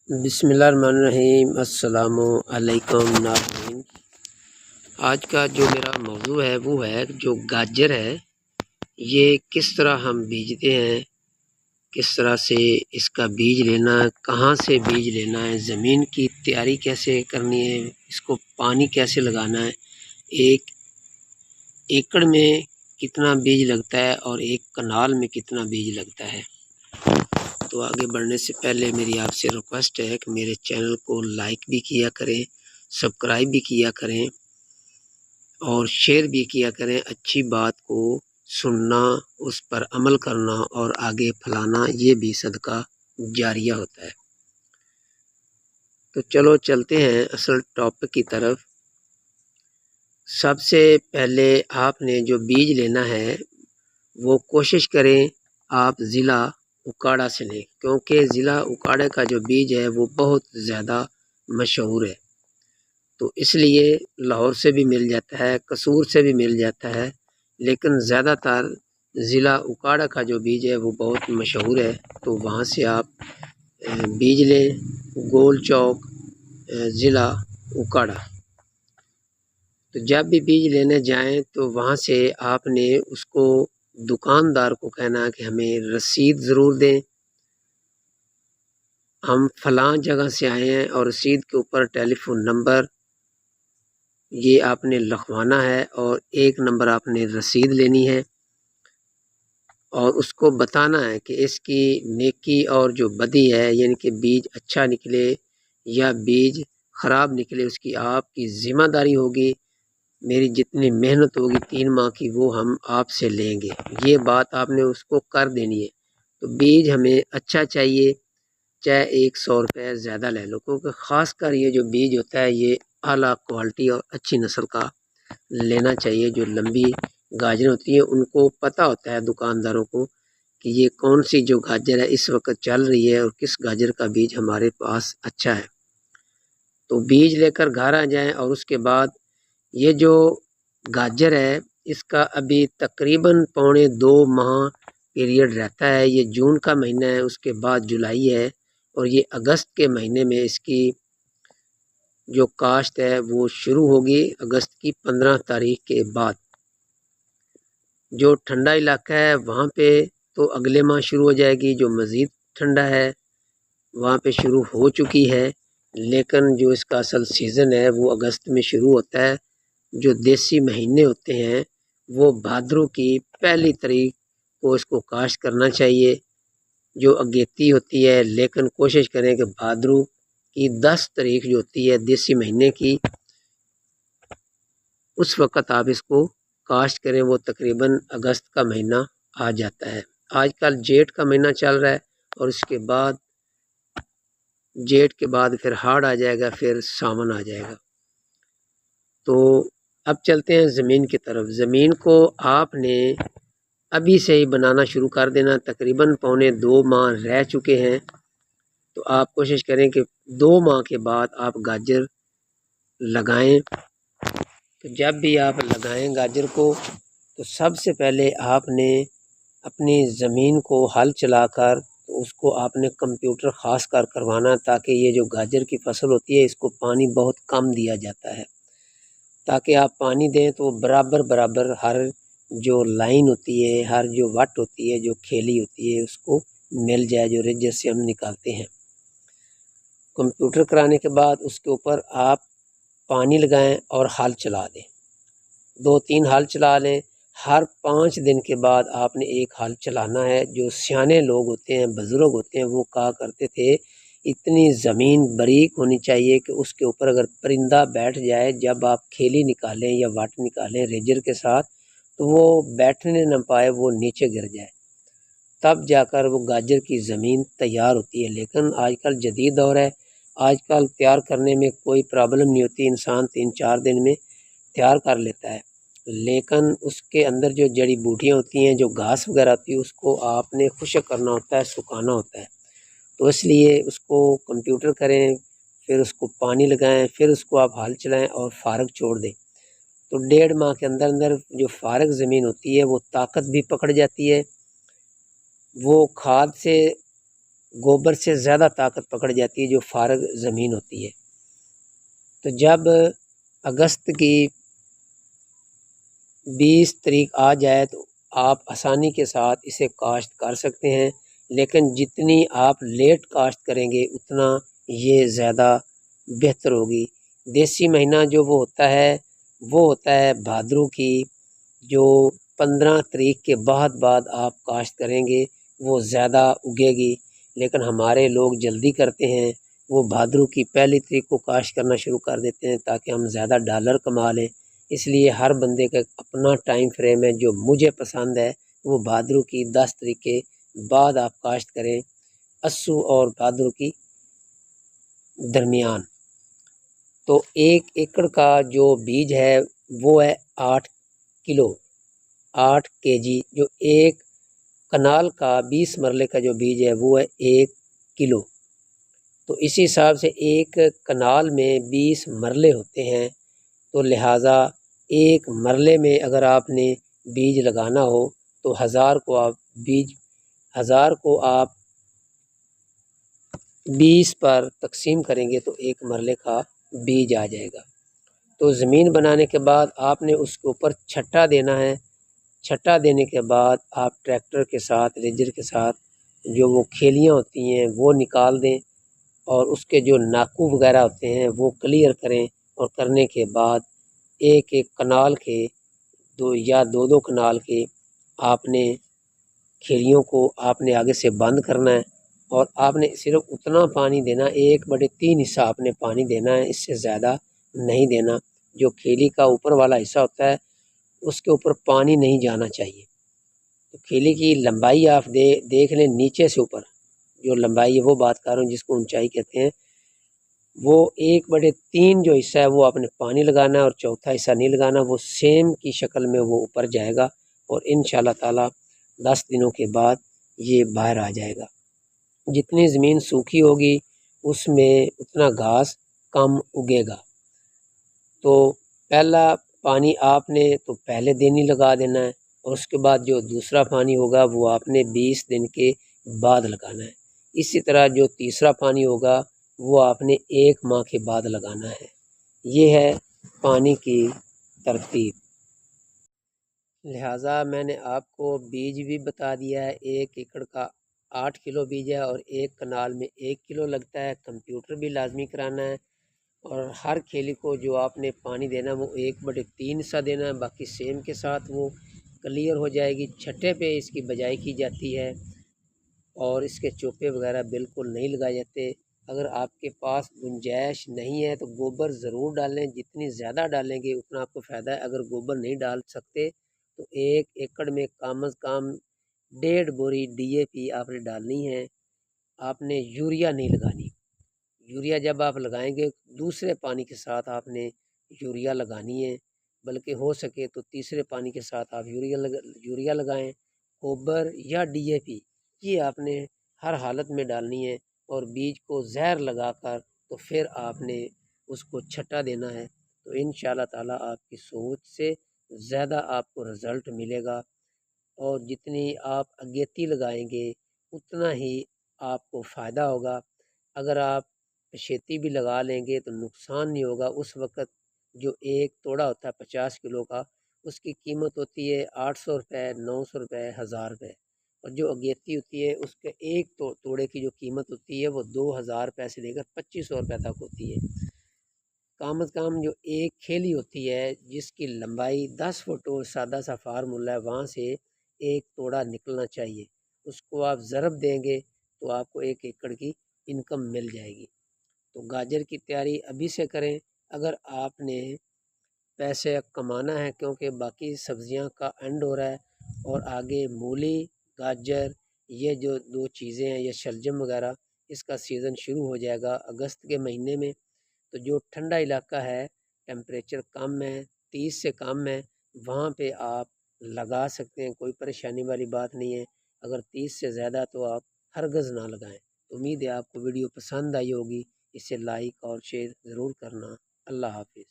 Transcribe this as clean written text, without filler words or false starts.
بسم اللہ الرحمن الرحیم۔ السلام علیکم ناظرین، آج کا جو میرا موضوع ہے وہ ہے جو گاجر ہے یہ کس طرح ہم بیجتے ہیں، کس طرح سے اس کا بیج لینا ہے، کہاں سے بیج لینا ہے، زمین کی تیاری کیسے کرنی ہے، اس کو پانی کیسے لگانا ہے، ایک ایکڑ میں کتنا بیج لگتا ہے اور ایک کنال میں کتنا بیج لگتا ہے۔ تو آگے بڑھنے سے پہلے میری آپ سے ریکویسٹ ہے کہ میرے چینل کو لائک بھی کیا کریں، سبسکرائب بھی کیا کریں اور شیئر بھی کیا کریں۔ اچھی بات کو سننا، اس پر عمل کرنا اور آگے پھیلانا یہ بھی صدقہ جاریہ ہوتا ہے۔ تو چلو چلتے ہیں اصل ٹاپک کی طرف۔ سب سے پہلے آپ نے جو بیج لینا ہے وہ کوشش کریں آپ ضلع اکاڑا سے لیں، کیونکہ ضلع اکاڑے کا جو بیج ہے وہ بہت زیادہ مشہور ہے۔ تو اس لیے لاہور سے بھی مل جاتا ہے، قصور سے بھی مل جاتا ہے، لیکن زیادہ تر ضلع اکاڑا کا جو بیج ہے وہ بہت مشہور ہے۔ تو وہاں سے آپ بیج لیں، گول چوک ضلع اکاڑا۔ تو جب بھی بیج لینے جائیں تو وہاں سے آپ نے اس کو دکاندار کو کہنا کہ ہمیں رسید ضرور دیں، ہم فلاں جگہ سے آئے ہیں، اور رسید کے اوپر ٹیلی فون نمبر یہ آپ نے لکھوانا ہے اور ایک نمبر آپ نے رسید لینی ہے اور اس کو بتانا ہے کہ اس کی نیکی اور جو بدی ہے، یعنی کہ بیج اچھا نکلے یا بیج خراب نکلے، اس کی آپ کی ذمہ داری ہوگی۔ میری جتنی محنت ہوگی 3 ماہ کی وہ ہم آپ سے لیں گے، یہ بات آپ نے اس کو کر دینی ہے۔ تو بیج ہمیں اچھا چاہیے، چاہے 100 روپے زیادہ لے لو، کیونکہ خاص کر یہ جو بیج ہوتا ہے یہ اعلیٰ کوالٹی اور اچھی نسل کا لینا چاہیے۔ جو لمبی گاجریں ہوتی ہیں ان کو پتہ ہوتا ہے دکانداروں کو کہ یہ کون سی جو گاجر ہے اس وقت چل رہی ہے اور کس گاجر کا بیج ہمارے پاس اچھا ہے۔ تو بیج لے کر گھر آ جائیں، اور اس کے بعد یہ جو گاجر ہے اس کا ابھی تقریباً 1.25 ماہ پیریڈ رہتا ہے۔ یہ جون کا مہینہ ہے، اس کے بعد جولائی ہے، اور یہ اگست کے مہینے میں اس کی جو کاشت ہے وہ شروع ہوگی، اگست کی 15 تاریخ کے بعد۔ جو ٹھنڈا علاقہ ہے وہاں پہ تو اگلے ماہ شروع ہو جائے گی، جو مزید ٹھنڈا ہے وہاں پہ شروع ہو چکی ہے، لیکن جو اس کا اصل سیزن ہے وہ اگست میں شروع ہوتا ہے۔ جو دیسی مہینے ہوتے ہیں وہ بھادروں کی 1 تاریخ کو اس کو کاشت کرنا چاہیے، جو اگیتی ہوتی ہے، لیکن کوشش کریں کہ بھادروں کی 10 تاریخ جو ہوتی ہے دیسی مہینے کی، اس وقت آپ اس کو کاشت کریں، وہ تقریباً اگست کا مہینہ آ جاتا ہے۔ آج کل جیٹ کا مہینہ چل رہا ہے، اور اس کے بعد جیٹ کے بعد پھر ہاڑ آ جائے گا، پھر ساون آ جائے گا۔ تو اب چلتے ہیں زمین کی طرف۔ زمین کو آپ نے ابھی سے ہی بنانا شروع کر دینا، تقریباً 1.25 ماہ رہ چکے ہیں۔ تو آپ کوشش کریں کہ 2 ماہ کے بعد آپ گاجر لگائیں۔ تو جب بھی آپ لگائیں گاجر کو تو سب سے پہلے آپ نے اپنی زمین کو ہل چلا کر اس کو آپ نے کمپیوٹر خاص کر کروانا، تاکہ یہ جو گاجر کی فصل ہوتی ہے اس کو پانی بہت کم دیا جاتا ہے، تاکہ آپ پانی دیں تو برابر برابر ہر جو لائن ہوتی ہے، ہر جو وٹ ہوتی ہے، جو کھیلی ہوتی ہے اس کو مل جائے، جو ریجر سے ہم نکالتے ہیں۔ کمپیوٹر کرانے کے بعد اس کے اوپر آپ پانی لگائیں اور ہل چلا دیں، 2-3 ہل چلا لیں۔ ہر 5 دن کے بعد آپ نے ایک ہل چلانا ہے۔ جو سیانے لوگ ہوتے ہیں، بزرگ ہوتے ہیں، وہ کہا کرتے تھے اتنی زمین باریک ہونی چاہیے کہ اس کے اوپر اگر پرندہ بیٹھ جائے، جب آپ کھیلی نکالیں یا وٹ نکالیں ریجر کے ساتھ، تو وہ بیٹھنے نہ پائے، وہ نیچے گر جائے، تب جا کر وہ گاجر کی زمین تیار ہوتی ہے۔ لیکن آج کل جدید دور ہے، آج کل تیار کرنے میں کوئی پرابلم نہیں ہوتی، انسان 3-4 دن میں تیار کر لیتا ہے، لیکن اس کے اندر جو جڑی بوٹیاں ہوتی ہیں، جو گھاس وغیرہ ہوتی ہے، اس کو آپ نے خشک کرنا ہوتا ہے، سکھانا ہوتا ہے۔ تو اس لیے اس کو کمپیوٹر کریں، پھر اس کو پانی لگائیں، پھر اس کو آپ ہل چلائیں اور فارغ چھوڑ دیں۔ تو 1.5 ماہ کے اندر اندر جو فارغ زمین ہوتی ہے وہ طاقت بھی پکڑ جاتی ہے، وہ کھاد سے گوبر سے زیادہ طاقت پکڑ جاتی ہے جو فارغ زمین ہوتی ہے۔ تو جب اگست کی 20 تاریخ آ جائے تو آپ آسانی کے ساتھ اسے کاشت کر سکتے ہیں، لیکن جتنی آپ لیٹ کاشت کریں گے اتنا یہ زیادہ بہتر ہوگی۔ دیسی مہینہ جو وہ ہوتا ہے بھادرو کی، جو 15 تاریخ کے بعد آپ کاشت کریں گے وہ زیادہ اگے گی، لیکن ہمارے لوگ جلدی کرتے ہیں، وہ بھادرو کی 1 تاریخ کو کاشت کرنا شروع کر دیتے ہیں تاکہ ہم زیادہ ڈالر کما لیں۔ اس لیے ہر بندے کا اپنا ٹائم فریم ہے، جو مجھے پسند ہے وہ بھادرو کی 10 تاریخ کے بعد آپ کاشت کریں، اسو اور بھادرو کی درمیان۔ تو 1 ایکڑ کا جو بیج ہے وہ ہے 8 کلو، 8 kg، جو 1 کنال کا 20 مرلے کا جو بیج ہے وہ ہے 1 کلو۔ تو اسی حساب سے 1 کنال میں 20 مرلے ہوتے ہیں، تو لہٰذا 1 مرلے میں اگر آپ نے بیج لگانا ہو تو 1000 کو آپ 20 پر تقسیم کریں گے تو 1 مرلے کا بیج آ جائے گا۔ تو زمین بنانے کے بعد آپ نے اس کے اوپر چھٹا دینا ہے۔ چھٹا دینے کے بعد آپ ٹریکٹر کے ساتھ، ریجر کے ساتھ جو وہ کھیلیاں ہوتی ہیں وہ نکال دیں، اور اس کے جو ناکو وغیرہ ہوتے ہیں وہ کلیئر کریں، اور کرنے کے بعد 1 کنال کے دو کنال کے آپ نے کھیلیوں کو آپ نے آگے سے بند کرنا ہے، اور آپ نے صرف اتنا پانی دینا، 1/3 حصہ آپ نے پانی دینا ہے، اس سے زیادہ نہیں دینا۔ جو کھیلی کا اوپر والا حصہ ہوتا ہے اس کے اوپر پانی نہیں جانا چاہیے۔ تو کھیلی کی لمبائی آپ دیکھ لیں، نیچے سے اوپر جو لمبائی ہے وہ بات کر رہا ہوں، جس کو اونچائی کہتے ہیں، وہ 1/3 جو حصہ ہے وہ آپ نے پانی لگانا ہے، اور چوتھا حصہ نہیں لگانا، وہ سیم کی شکل میں وہ اوپر جائے گا، اور انشاءاللہ تعالی 10 دنوں کے بعد یہ باہر آ جائے گا۔ جتنی زمین سوکھی ہوگی اس میں اتنا گھاس کم اگے گا۔ تو پہلا پانی آپ نے تو پہلے دن ہی لگا دینا ہے، اور اس کے بعد جو دوسرا پانی ہوگا وہ آپ نے 20 دن کے بعد لگانا ہے۔ اسی طرح جو تیسرا پانی ہوگا وہ آپ نے 1 ماہ کے بعد لگانا ہے۔ یہ ہے پانی کی ترتیب۔ لہٰذا میں نے آپ کو بیج بھی بتا دیا ہے، 1 ایکڑ کا 8 کلو بیج ہے، اور 1 کنال میں 1 کلو لگتا ہے۔ کمپیوٹر بھی لازمی کرانا ہے، اور ہر کھیلی کو جو آپ نے پانی دینا وہ 1/3 حصہ دینا ہے، باقی سیم کے ساتھ وہ کلیئر ہو جائے گی۔ چھٹے پہ اس کی بجائی کی جاتی ہے، اور اس کے چوپے وغیرہ بالکل نہیں لگائے جاتے۔ اگر آپ کے پاس گنجائش نہیں ہے تو گوبر ضرور ڈالیں، جتنی زیادہ ڈالیں گے اتنا آپ کو فائدہ ہے۔ اگر گوبر نہیں ڈال سکتے تو 1 ایکڑ میں کم از کم 1.5 بوری DAP آپ نے ڈالنی ہے۔ آپ نے یوریا نہیں لگانی۔ یوریا جب آپ لگائیں گے دوسرے پانی کے ساتھ آپ نے یوریا لگانی ہے، بلکہ ہو سکے تو تیسرے پانی کے ساتھ آپ یوریا لگائیں۔ گوبر یا DAP یہ آپ نے ہر حالت میں ڈالنی ہے، اور بیج کو زہر لگا کر تو پھر آپ نے اس کو چھٹا دینا ہے۔ تو انشاءاللہ تعالی آپ کی سوچ سے زیادہ آپ کو رزلٹ ملے گا، اور جتنی آپ اگیتی لگائیں گے اتنا ہی آپ کو فائدہ ہوگا۔ اگر آپ پشیتی بھی لگا لیں گے تو نقصان نہیں ہوگا۔ اس وقت جو 1 توڑا ہوتا ہے 50 کلو کا، اس کی قیمت ہوتی ہے 800 روپے، 900 روپے، 1000 روپے، اور جو اگیتی ہوتی ہے اس کے 1 توڑے کی جو قیمت ہوتی ہے وہ 2000 روپے سے لے کر 2500 روپے تک ہوتی ہے۔ کم از کم جو 1 کھیلی ہوتی ہے جس کی لمبائی 10 فٹ ہو، سادہ سا فارمولہ ہے، وہاں سے 1 توڑا نکلنا چاہیے۔ اس کو آپ ضرب دیں گے تو آپ کو 1 ایکڑ کی انکم مل جائے گی۔ تو گاجر کی تیاری ابھی سے کریں اگر آپ نے پیسے کمانا ہے، کیونکہ باقی سبزیاں کا اینڈ ہو رہا ہے، اور آگے مولی، گاجر، یہ جو 2 چیزیں ہیں، یہ شلجم وغیرہ، اس کا سیزن شروع ہو جائے گا اگست کے مہینے میں۔ تو جو ٹھنڈا علاقہ ہے، ٹیمپریچر کم ہے، 30 سے کم ہے، وہاں پہ آپ لگا سکتے ہیں، کوئی پریشانی والی بات نہیں ہے۔ اگر 30 سے زیادہ تو آپ ہرگز نہ لگائیں۔ امید ہے آپ کو ویڈیو پسند آئی ہوگی، اسے لائک اور شیئر ضرور کرنا۔ اللہ حافظ۔